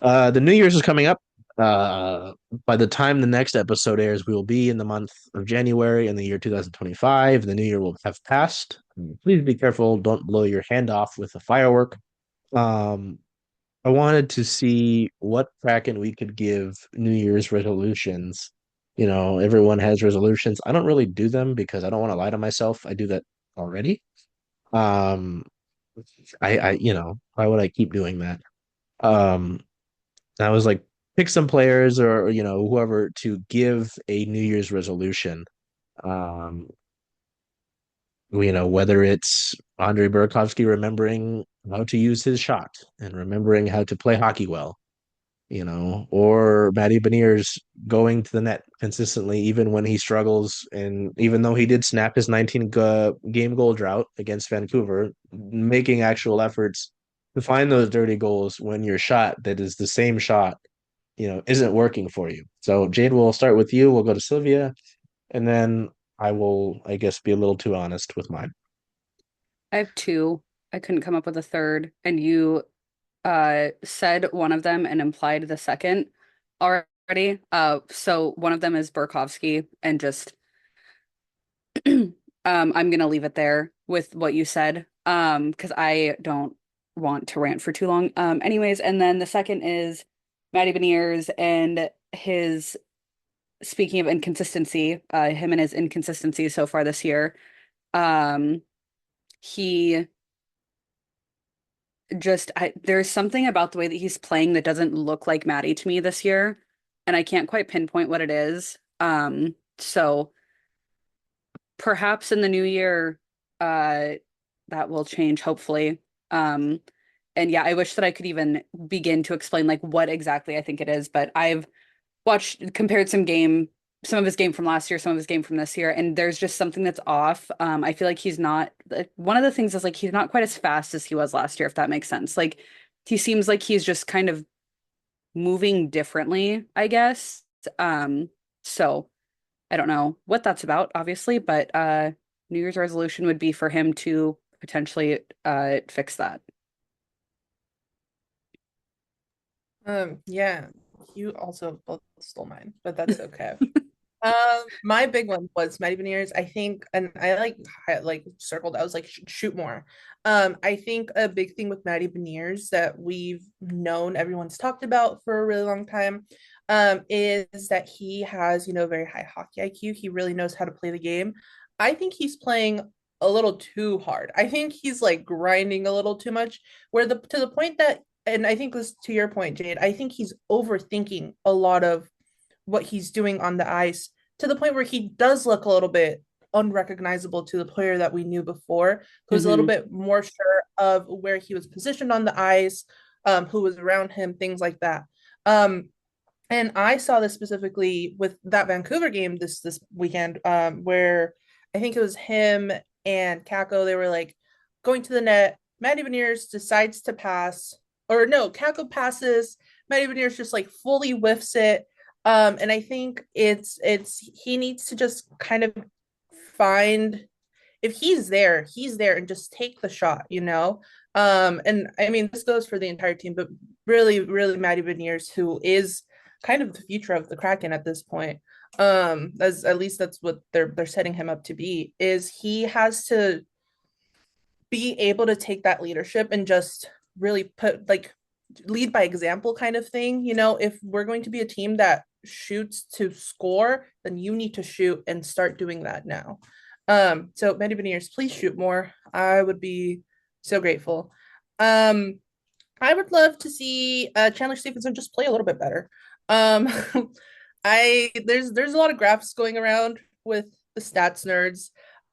The New Year's is coming up. By the time the next episode airs, we will be in the month of January in the year 2025. The new year will have passed. Please be careful. Don't blow your hand off with a firework. Um, I wanted to see what Kraken we could give New Year's resolutions. Everyone has resolutions. I don't really do them because I don't want to lie to myself. I do that already. Um, why would I keep doing that? Um, and I was like, pick some players or, whoever to give a New Year's resolution. Um, whether it's Andre Burakovsky remembering how to use his shot and remembering how to play hockey well, or Matty Beniers going to the net consistently, even when he struggles. And even though he did snap his 19 game goal drought against Vancouver, making actual efforts to find those dirty goals when your shot that is the same shot isn't working for you. So Jade, we'll start with you. We'll go to Silvia, and then I will, I guess, be a little too honest with mine. I have two. I couldn't come up with a third, and you said one of them and implied the second already. So one of them is Burkowski, and just I'm gonna leave it there with what you said. Because I don't want to rant for too long. Anyways, and then the second is Matty Beniers and his speaking of inconsistency, him and his inconsistency so far this year. Um, he there's something about the way that he's playing that doesn't look like Matty to me this year, and I can't quite pinpoint what it is. So perhaps in the new year, uh, that will change, hopefully. Um, and yeah, I wish that I could even begin to explain like what exactly I think it is, but I've compared some of his game from last year, some of his game from this year, and there's just something that's off. I feel like he's not like, one of the things is like he's not quite as fast as he was last year, if that makes sense. Like he seems like he's just kind of moving differently, I guess. So I don't know what that's about, obviously, but New Year's resolution would be for him to potentially fix that. Yeah, you also both stole mine, but that's okay. My big one was Matty Beniers. I think, and I like circled. I was like, shoot more. I think a big thing with Matty Beniers that we've known, everyone's talked about for a really long time, is that he has, very high hockey IQ. He really knows how to play the game. I think he's playing a little too hard. I think he's like grinding a little too much, where the to the point that, and I think this to your point, Jade, I think he's overthinking a lot of what he's doing on the ice to the point where he does look a little bit unrecognizable to the player that we knew before, who's a little Hmm. bit more sure of where he was positioned on the ice, who was around him, things like that. And I saw this specifically with that Vancouver game this weekend, where I think it was him and Kako. They were like going to the net. Matty Beniers decides to pass, or no, Kako passes. Matty Beniers just like fully whiffs it. And I think it's he needs to just kind of find, if he's there and just take the shot. And I mean this goes for the entire team, but really, really Matty Beniers, who is kind of the future of the Kraken at this point. As at least that's what they're setting him up to be, is he has to be able to take that leadership and just really put like lead by example kind of thing. If we're going to be a team that shoots to score, then you need to shoot and start doing that now. So Matty Beniers, please shoot more. I would be so grateful. Um, I would love to see Chandler Stephenson just play a little bit better. Um, I there's a lot of graphs going around with the stats nerds,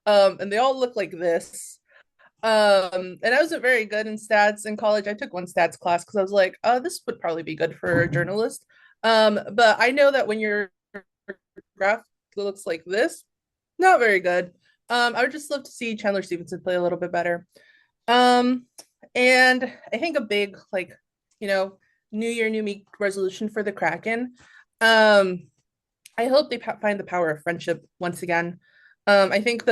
and they all look like this. And I wasn't very good in stats in college. I took one stats class because I was like, oh, this would probably be good for a journalist. But I know that when your graph looks like this, not very good. I would just love to see Chandler Stevenson play a little bit better. Um, and I think a big you know, New Year, New Me resolution for the Kraken. Um, I hope they find the power of friendship once again. I think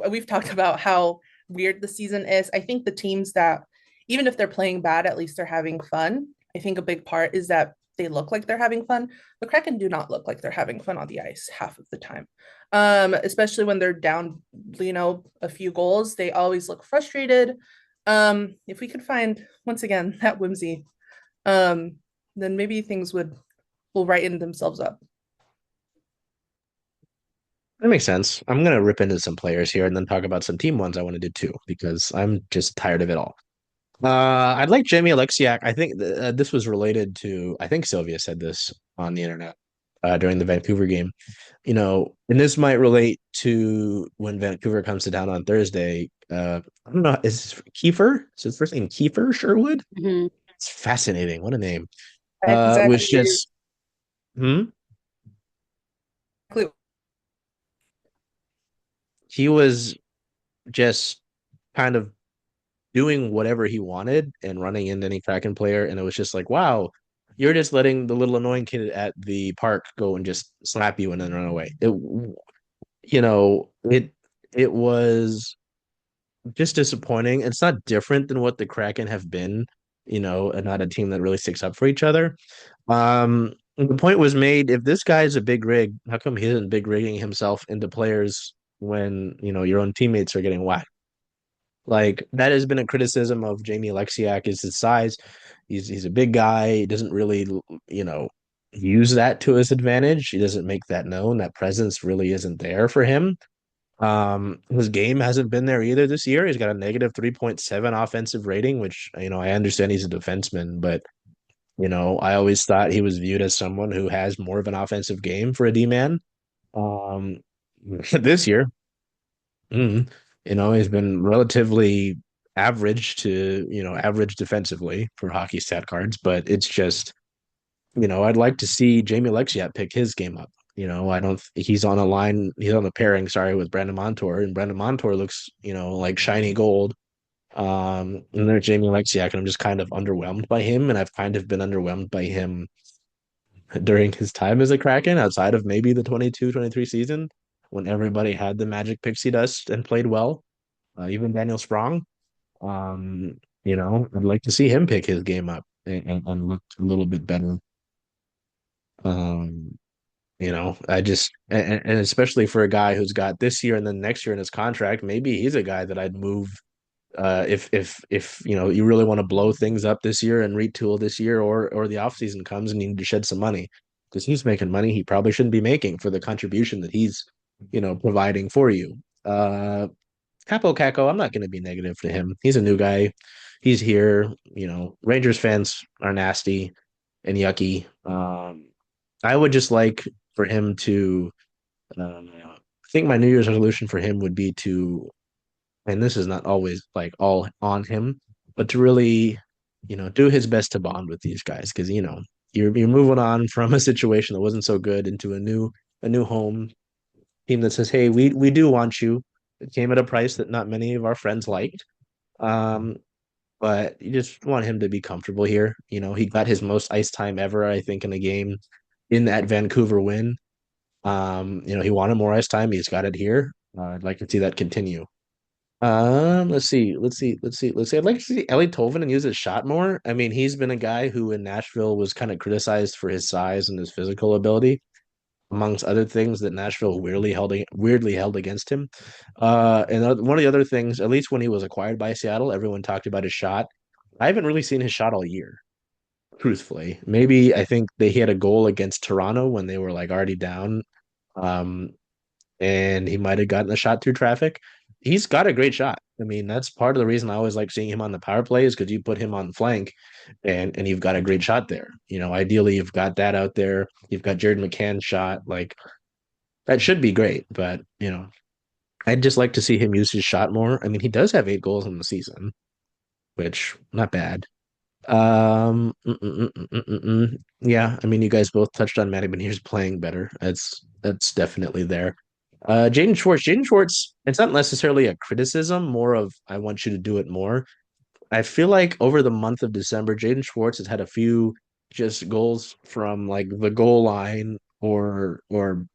we've talked about how weird the season is. I think the teams that, even if they're playing bad, at least they're having fun. I think a big part is that they look like they're having fun. The Kraken do not look like they're having fun on the ice half of the time. Especially when they're down, a few goals, they always look frustrated. If we could find once again that whimsy, um, then maybe things would will righten themselves up. That makes sense. I'm gonna rip into some players here and then talk about some team ones I want to do too, because I'm just tired of it all. I'd like Jamie Alexiak. I think this was related to, I think Silvia said this on the internet during the Vancouver game. And this might relate to when Vancouver comes to town on Thursday. I don't know, is Kiefer? Is his first name Kiefer Sherwood? Mhm. It's fascinating. What a name. Was Exactly. just, hmm? He was just kind of doing whatever he wanted and running into any Kraken player. And it was just like, wow, you're just letting the little annoying kid at the park go and just slap you and then run away. It was just disappointing. It's not different than what the Kraken have been, and not a team that really sticks up for each other. The point was made, if this guy is a big rig, how come he isn't big rigging himself into players when, your own teammates are getting whacked? Like that has been a criticism of Jamie Alexiak is his size. He's a big guy. He doesn't really, you know, use that to his advantage. He doesn't make that known. That presence really isn't there for him. His game hasn't been there either this year. He's got a negative 3.7 offensive rating, which, I understand he's a defenseman, but I always thought he was viewed as someone who has more of an offensive game for a D man. Um, this year, mm, he's been relatively average to, average defensively for hockey stat cards, but it's just, I'd like to see Jamie Alexiak pick his game up. I don't, he's on a line, he's on the pairing, sorry, with Brandon Montour, and Brandon Montour looks, like shiny gold. And there's Jamie Alexiak, and I'm just kind of underwhelmed by him, and I've kind of been underwhelmed by him during his time as a Kraken, outside of maybe the 22-23 season when everybody had the magic pixie dust and played well, even Daniel Sprong. I'd like to see him pick his game up and look a little bit better. Um, I just and especially for a guy who's got this year and then next year in his contract, maybe he's a guy that I'd move if you really want to blow things up this year and retool this year, or the offseason comes and you need to shed some money because he's making money he probably shouldn't be making for the contribution that he's providing for you. Capo Caco, I'm not going to be negative to him. He's a new guy. He's here. Rangers fans are nasty and yucky. I would just like for him to. I think my New Year's resolution for him would be to, and this is not always like all on him, but to really, do his best to bond with these guys because you're moving on from a situation that wasn't so good into a new home team that says, "Hey, we do want you." It came at a price that not many of our friends liked. Um, but you just want him to be comfortable here. He got his most ice time ever, I think, in a game in that Vancouver win. He wanted more ice time. He's got it here. I'd like to see that continue. Let's see. I'd like to see Ellie Tolvanen use his shot more. I mean, he's been a guy who in Nashville was kind of criticized for his size and his physical ability, amongst other things that Nashville weirdly held against him. And one of the other things, at least when he was acquired by Seattle, everyone talked about his shot. I haven't really seen his shot all year, truthfully. Maybe I think he had a goal against Toronto when they were like already down. Um, and he might have gotten a shot through traffic. He's got a great shot. I mean, that's part of the reason I always like seeing him on the power play is because you put him on the flank and you've got a great shot there. Ideally you've got that out there. You've got Jared McCann's shot. Like that should be great, but I'd just like to see him use his shot more. I mean, he does have 8 goals in the season, which not bad. Yeah, I mean, you guys both touched on Matty Beniers playing better. That's definitely there. Jaden Schwartz. Jaden Schwartz, it's not necessarily a criticism, more of I want you to do it more. I feel like over the month of December, Jaden Schwartz has had a few just goals from like the goal line or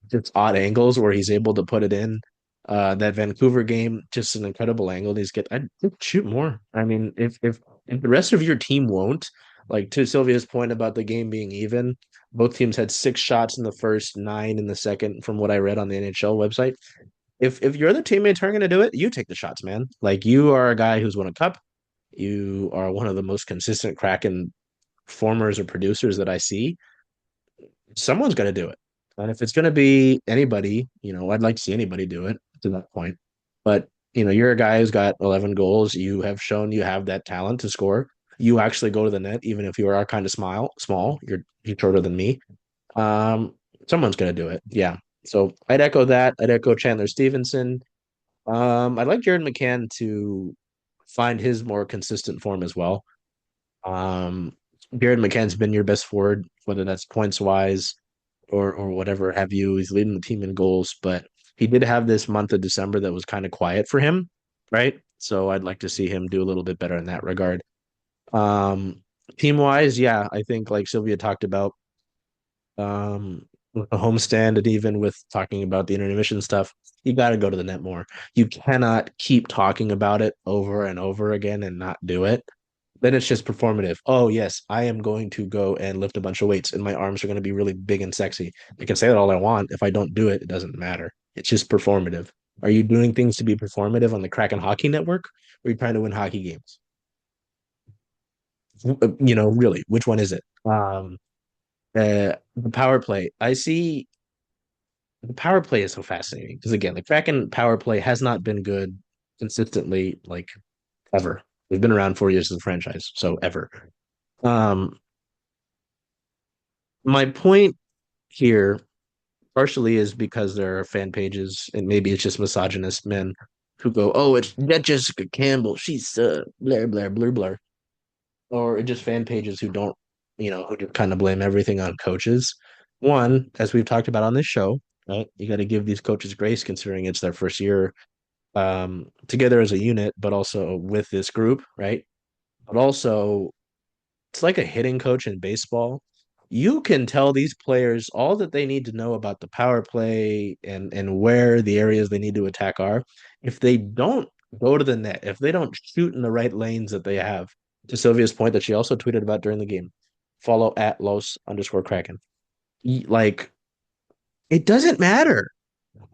just odd angles where he's able to put it in. That Vancouver game, just an incredible angle. I'd shoot more. I mean, if the rest of your team won't, Like to Sylvia's point about the game being even, both teams had 6 shots in the first, 9 in the second, from what I read on the NHL website. If your other teammates aren't going to do it, you take the shots, man. Like you are a guy who's won a cup. You are one of the most consistent Kraken formers or producers that I see. Someone's going to do it. And if it's going to be anybody, I'd like to see anybody do it to that point. But, you're a guy who's got 11 goals. You have shown you have that talent to score. You actually go to the net, even if you are kind of small. You're shorter than me. Um, Someone's going to do it. Yeah. So I'd echo that. I'd echo Chandler Stevenson. I'd like Jared McCann to find his more consistent form as well. Um, Jared McCann's been your best forward, whether that's points wise or whatever have you. He's leading the team in goals, but he did have this month of December that was kind of quiet for him, right? So I'd like to see him do a little bit better in that regard. Um, Team wise, yeah, I think like Sylvia talked about, with the homestand and even with talking about the intermission stuff, you got to go to the net more. You cannot keep talking about it over and over again and not do it. Then it's just performative. Oh, yes, I am going to go and lift a bunch of weights and my arms are going to be really big and sexy. I can say that all I want. If I don't do it, it doesn't matter. It's just performative. Are you doing things to be performative on the Kraken Hockey Network? Or are you trying to win hockey games? Really, which one is it? The power play. I see the power play is so fascinating because again, the Kraken power play has not been good consistently, like ever. They've been around 4 years as a franchise, so ever. Um, my point here partially is because there are fan pages, and maybe it's just misogynist men who go, "Oh, it's that Jessica Campbell. She's blah blah blah blah," or just fan pages who don't, who just kind of blame everything on coaches. One, as we've talked about on this show, right? You got to give these coaches grace considering it's their first year together as a unit, but also with this group, right? But also, it's like a hitting coach in baseball. You can tell these players all that they need to know about the power play and where the areas they need to attack are. If they don't go to the net, if they don't shoot in the right lanes that they have, to Sylvia's point that she also tweeted about during the game, follow at Los_Kraken. Like it doesn't matter.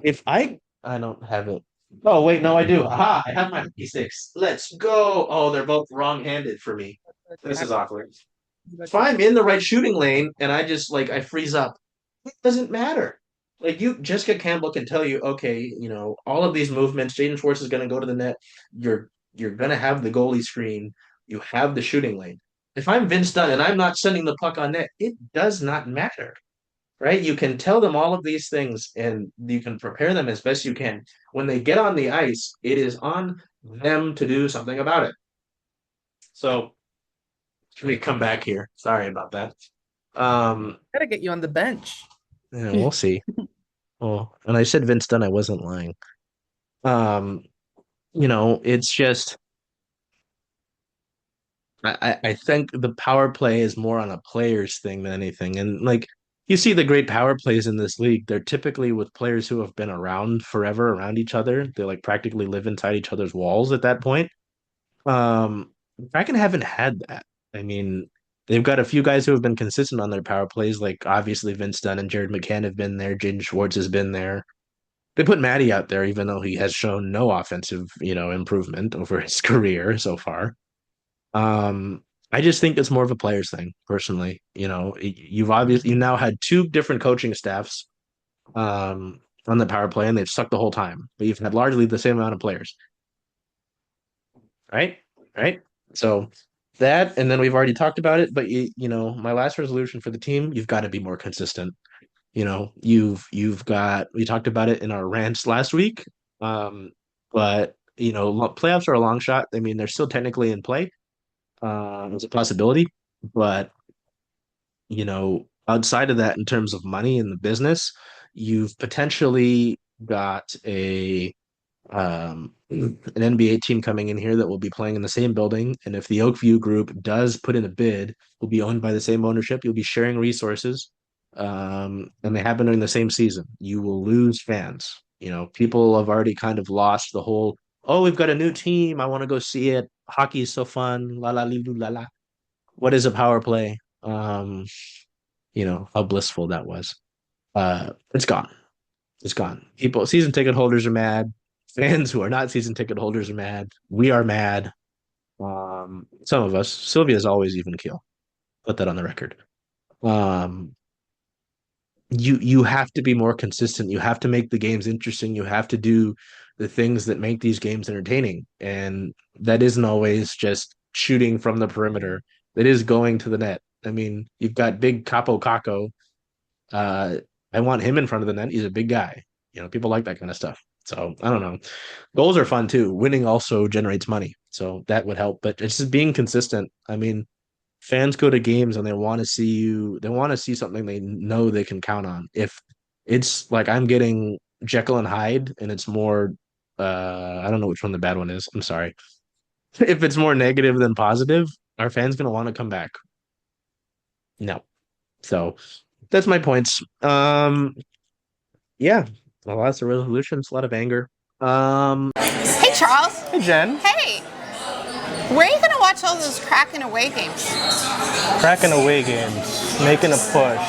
If I don't have it. Oh wait, no, I do. Aha, I have my P6. Let's go. Oh, they're both wrong-handed for me. This is awkward. If I'm in the right shooting lane and I just like I freeze up, it doesn't matter. Like Jessica Campbell can tell you, okay, all of these movements, Jaden Schwartz is gonna go to the net. You're gonna have the goalie screen, you have the shooting lane. If I'm Vince Dunn and I'm not sending the puck on net, it does not matter. Right? You can tell them all of these things and you can prepare them as best you can. When they get on the ice, it is on them to do something about it. So let me come back here. Sorry about that. Gotta get you on the bench. Yeah, we'll see. Oh, and I said Vince Dunn, I wasn't lying. Um, it's just I think the power play is more on a players thing than anything. And like you see the great power plays in this league, they're typically with players who have been around forever around each other. They like practically live inside each other's walls at that point. Um, Kraken haven't had that. I mean, they've got a few guys who have been consistent on their power plays, like obviously Vince Dunn and Jared McCann have been there. Jaden Schwartz has been there. They put Matty out there, even though he has shown no offensive, improvement over his career so far. Um, I just think it's more of a players thing, personally. You now had two different coaching staffs on the power play, and they've sucked the whole time. But you've had largely the same amount of players, right? Right. So that, and then we've already talked about it. But my last resolution for the team, you've got to be more consistent. You've got we talked about it in our rants last week. Um, but playoffs are a long shot. I mean, they're still technically in play. It's a possibility, but outside of that, in terms of money in the business, you've potentially got an NBA team coming in here that will be playing in the same building. And if the Oakview Group does put in a bid, will be owned by the same ownership. You'll be sharing resources, and they happen during the same season. You will lose fans. People have already kind of lost the whole. Oh, we've got a new team. I want to go see it. Hockey is so fun. La la li, la la. what is a power play? How blissful that was. It's gone. It's gone. People, season ticket holders are mad. Fans who are not season ticket holders are mad. We are mad. Some of us. Silvia is always even keel. Put that on the record. Um, you have to be more consistent. You have to make the games interesting. You have to do the things that make these games entertaining. And that isn't always just shooting from the perimeter. It is going to the net. I mean, you've got big Capo Caco. I want him in front of the net. He's a big guy. People like that kind of stuff. So I don't know. Goals are fun too. Winning also generates money. So that would help. But it's just being consistent. I mean, fans go to games and they want to see they want to see something they know they can count on. If it's like I'm getting Jekyll and Hyde and it's more I don't know which one the bad one is. I'm sorry. If it's more negative than positive, are fans gonna want to come back? No. So that's my points. Yeah. Lots of resolutions, a lot of anger. Hey, Charles. Hey, Jen. Hey. Where are you going to watch all those Kraken away games? Kraken away games, making a push.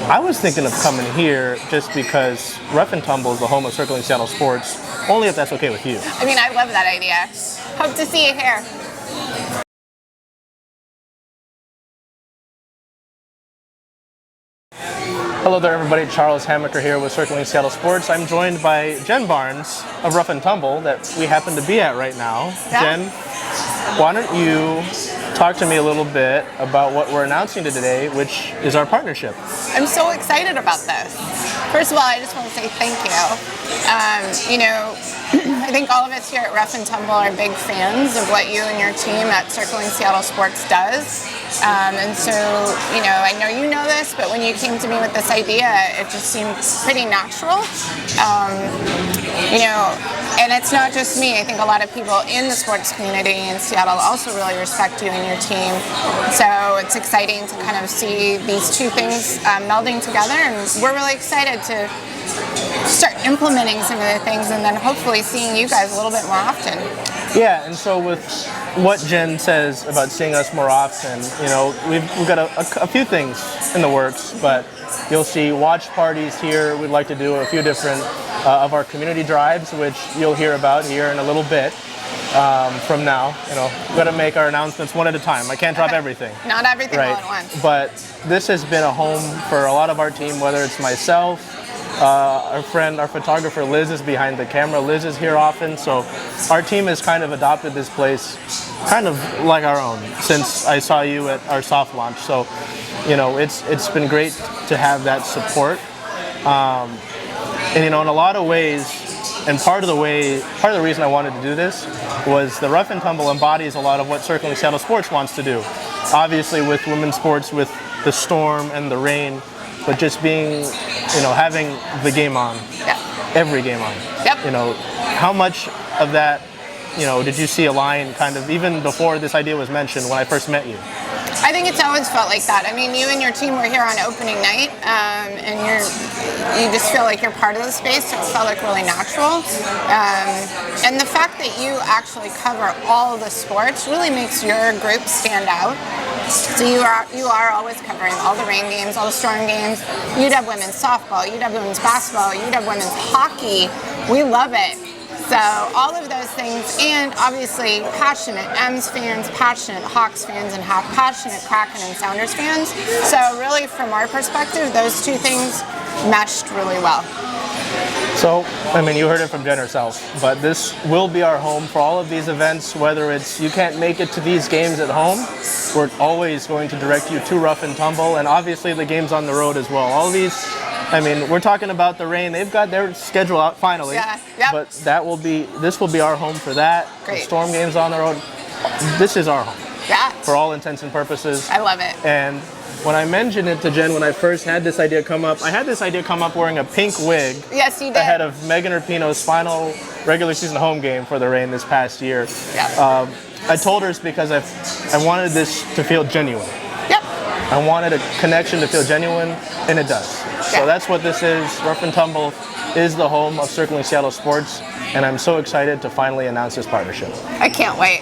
I was thinking of coming here just because Rough and Tumble is the home of Circling Seattle Sports, only if that's okay with you. I mean, I love that idea. Hope to see you here. Hello there, everybody. Charles Hamaker here with Circling Seattle Sports. I'm joined by Jen Barnes of Rough and Tumble that we happen to be at right now. Yeah. Jen, why don't you talk to me a little bit about what we're announcing today, which is our partnership. I'm so excited about this. First of all, I just want to say thank you. I think all of us here at Rough and Tumble are big fans of what you and your team at Circling Seattle Sports does. And so, I know you know this, but when you came to me with this idea, it just seemed pretty natural. And it's not just me. I think a lot of people in the sports community in Seattle also really respect you and your team. So it's exciting to kind of see these two things melding together, and we're really excited to start implementing some of the things and then hopefully seeing you guys a little bit more often. Yeah, and so with what Jen says about seeing us more often, we've got a few things in the works, but you'll see watch parties here. We'd like to do a few different of our community drives, which you'll hear about here in a little bit from now. We've got to make our announcements one at a time. I can't drop everything. Not everything right. all at once. But this has been a home for a lot of our team, whether it's myself, our friend, our photographer Liz is behind the camera. Liz is here often, so our team has kind of adopted this place kind of like our own since I saw you at our soft launch. So, it's been great to have that support. And in a lot of ways, and part of the reason I wanted to do this was the Rough and Tumble embodies a lot of what Circling Seattle Sports wants to do. Obviously with women's sports, with the storm and the rain, but just being, having the game on, every game on. Yep. How much of that, did you see a line kind of even before this idea was mentioned when I first met you? I think it's always felt like that. I mean, you and your team were here on opening night, and you just feel like you're part of the space, so it felt like really natural. And the fact that you actually cover all of the sports really makes your group stand out. So you are always covering all the rain games, all the storm games. You'd have women's softball, you'd have women's basketball, you'd have women's hockey. We love it. So all of those things, and obviously passionate M's fans, passionate Hawks fans, and passionate Kraken and Sounders fans. So really, from our perspective, those two things meshed really well. So, you heard it from Jen herself, but this will be our home for all of these events, whether it's you can't make it to these games at home, we're always going to direct you to Rough and Tumble, and obviously the games on the road as well. All these, we're talking about the rain, they've got their schedule out finally, yeah, yep. But this will be our home for that. Great. The storm games on the road, this is our home. Yeah. For all intents and purposes. I love it. And when I mentioned it to Jen, when I first had this idea come up, I had this idea come up wearing a pink wig. Yes, you did. Ahead of Megan Rapinoe's final regular season home game for the Reign this past year. Yeah. I told her it's because I wanted this to feel genuine. Yep. I wanted a connection to feel genuine, and it does. Yeah. So that's what this is. Rough and Tumble is the home of Circling Seattle Sports, and I'm so excited to finally announce this partnership. I can't wait.